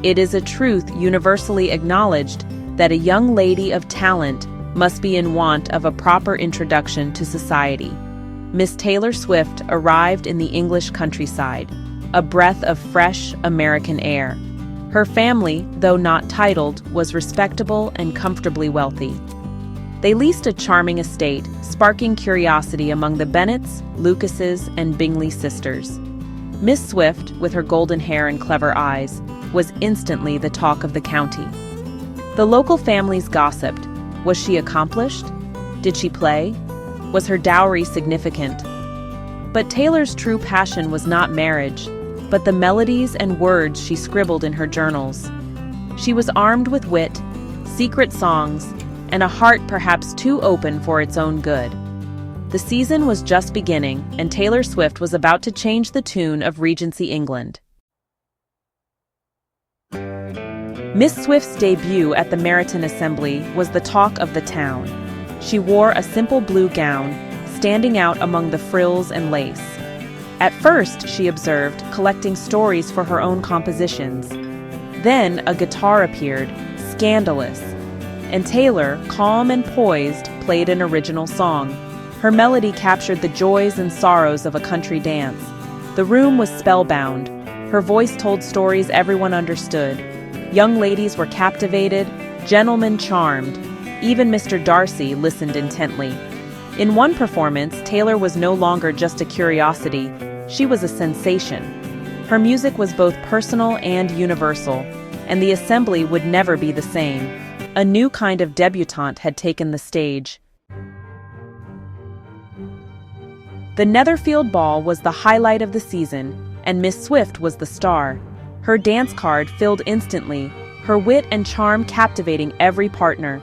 It is a truth universally acknowledged that a young lady of talent must be in want of a proper introduction to society. Miss Taylor Swift arrived in the English countryside, a breath of fresh American air. Her family, though not titled, was respectable and comfortably wealthy. They leased a charming estate, sparking curiosity among the Bennets, Lucases, and Bingley sisters. Miss Swift, with her golden hair and clever eyes, was instantly the talk of the county. The local families gossiped. Was she accomplished? Did she play? Was her dowry significant? But Taylor's true passion was not marriage, but the melodies and words she scribbled in her journals. She was armed with wit, secret songs, and a heart perhaps too open for its own good. The season was just beginning, and Taylor Swift was about to change the tune of Regency England. Miss Swift's debut at the Meryton Assembly was the talk of the town. She wore a simple blue gown, standing out among the frills and lace. At first, she observed, collecting stories for her own compositions. Then a guitar appeared, scandalous, and Taylor, calm and poised, played an original song. Her melody captured the joys and sorrows of a country dance. The room was spellbound. Her voice told stories everyone understood. Young ladies were captivated, gentlemen charmed. Even Mr. Darcy listened intently. In one performance, Taylor was no longer just a curiosity. She was a sensation. Her music was both personal and universal, and the assembly would never be the same. A new kind of debutante had taken the stage. The Netherfield Ball was the highlight of the season, and Miss Swift was the star. Her dance card filled instantly, her wit and charm captivating every partner.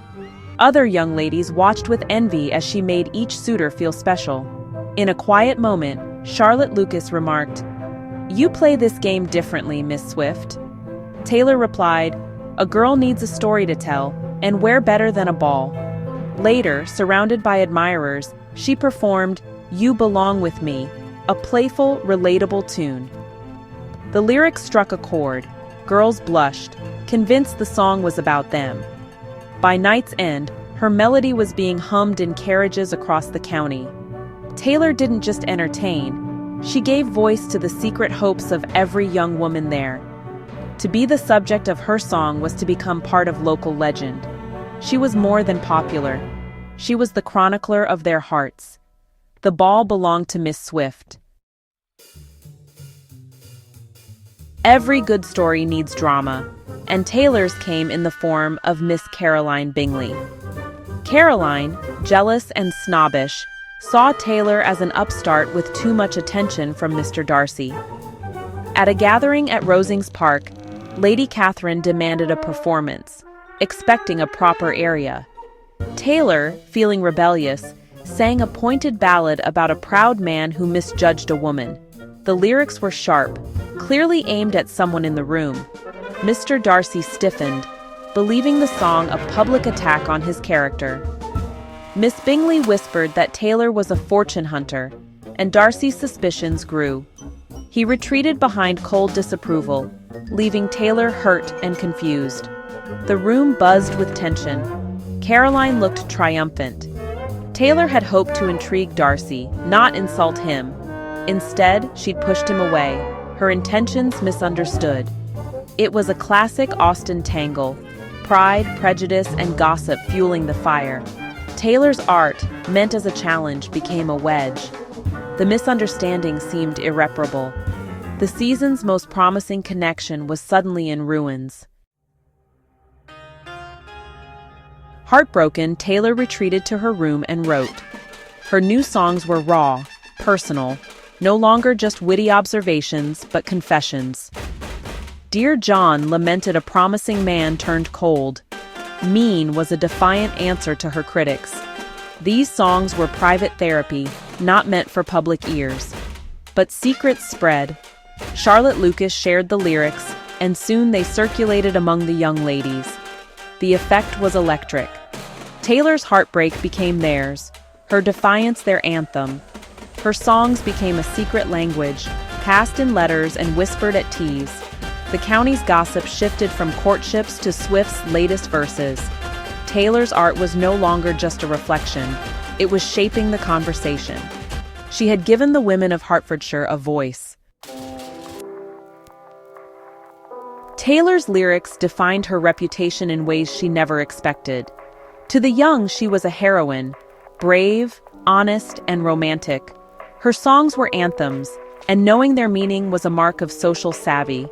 Other young ladies watched with envy as she made each suitor feel special. In a quiet moment, Charlotte Lucas remarked, "You play this game differently, Miss Swift." Taylor replied, "A girl needs a story to tell, and where better than a ball?" Later, surrounded by admirers, she performed "You Belong With Me," a playful, relatable tune. The lyrics struck a chord. Girls blushed, convinced the song was about them. By night's end, her melody was being hummed in carriages across the county. Taylor didn't just entertain, she gave voice to the secret hopes of every young woman there. To be the subject of her song was to become part of local legend. She was more than popular. She was the chronicler of their hearts. The ball belonged to Miss Swift. Every good story needs drama, and Taylor's came in the form of Miss Caroline Bingley. Caroline, jealous and snobbish, saw Taylor as an upstart with too much attention from Mr. Darcy. At a gathering at Rosings Park, Lady Catherine demanded a performance, expecting a proper aria. Taylor, feeling rebellious, sang a pointed ballad about a proud man who misjudged a woman. The lyrics were sharp, clearly aimed at someone in the room. Mr. Darcy stiffened, believing the song a public attack on his character. Miss Bingley whispered that Taylor was a fortune hunter, and Darcy's suspicions grew. He retreated behind cold disapproval, leaving Taylor hurt and confused. The room buzzed with tension. Caroline looked triumphant. Taylor had hoped to intrigue Darcy, not insult him. Instead, she'd pushed him away, her intentions misunderstood. It was a classic Austen tangle, pride, prejudice, and gossip fueling the fire. Taylor's art, meant as a challenge, became a wedge. The misunderstanding seemed irreparable. The season's most promising connection was suddenly in ruins. Heartbroken, Taylor retreated to her room and wrote. Her new songs were raw, personal, no longer just witty observations, but confessions. Dear John lamented a promising man turned cold. Mean was a defiant answer to her critics. These songs were private therapy, not meant for public ears. But secrets spread. Charlotte Lucas shared the lyrics, and soon they circulated among the young ladies. The effect was electric. Taylor's heartbreak became theirs, her defiance their anthem. Her songs became a secret language, passed in letters and whispered at teas. The county's gossip shifted from courtships to Swift's latest verses. Taylor's art was no longer just a reflection, it was shaping the conversation. She had given the women of Hertfordshire a voice. Taylor's lyrics defined her reputation in ways she never expected. To the young, she was a heroine, brave, honest, and romantic. Her songs were anthems, and knowing their meaning was a mark of social savvy.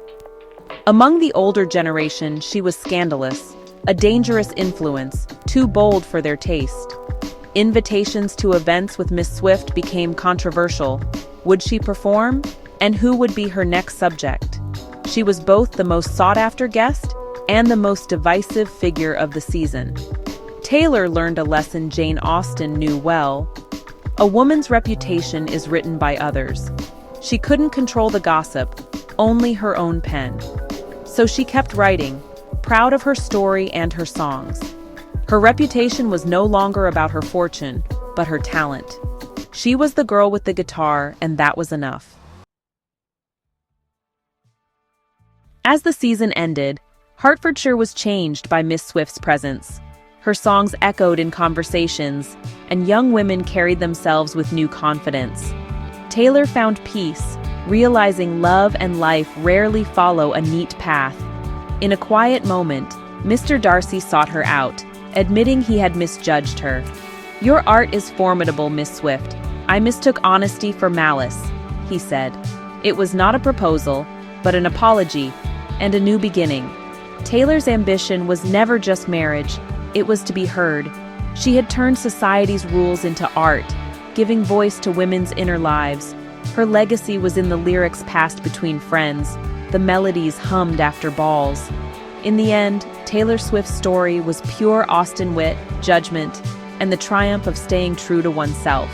Among the older generation, she was scandalous, a dangerous influence, too bold for their taste. Invitations to events with Miss Swift became controversial. Would she perform? And who would be her next subject? She was both the most sought-after guest and the most divisive figure of the season. Taylor learned a lesson Jane Austen knew well. A woman's reputation is written by others. She couldn't control the gossip, only her own pen. So she kept writing, proud of her story and her songs. Her reputation was no longer about her fortune, but her talent. She was the girl with the guitar, and that was enough. As the season ended, Hertfordshire was changed by Miss Swift's presence. Her songs echoed in conversations, and young women carried themselves with new confidence. Taylor found peace, realizing love and life rarely follow a neat path. In a quiet moment, Mr. Darcy sought her out, admitting he had misjudged her. "Your art is formidable, Miss Swift. I mistook honesty for malice," he said. It was not a proposal, but an apology, and a new beginning. Taylor's ambition was never just marriage, it was to be heard. She had turned society's rules into art, giving voice to women's inner lives. Her legacy was in the lyrics passed between friends, the melodies hummed after balls. In the end, Taylor Swift's story was pure Austen wit, judgment, and the triumph of staying true to oneself.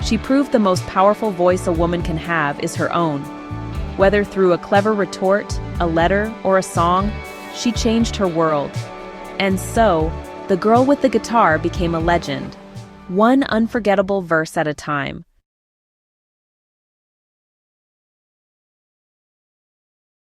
She proved the most powerful voice a woman can have is her own. Whether through a clever retort, a letter, or a song, she changed her world. And so, the girl with the guitar became a legend, one unforgettable verse at a time.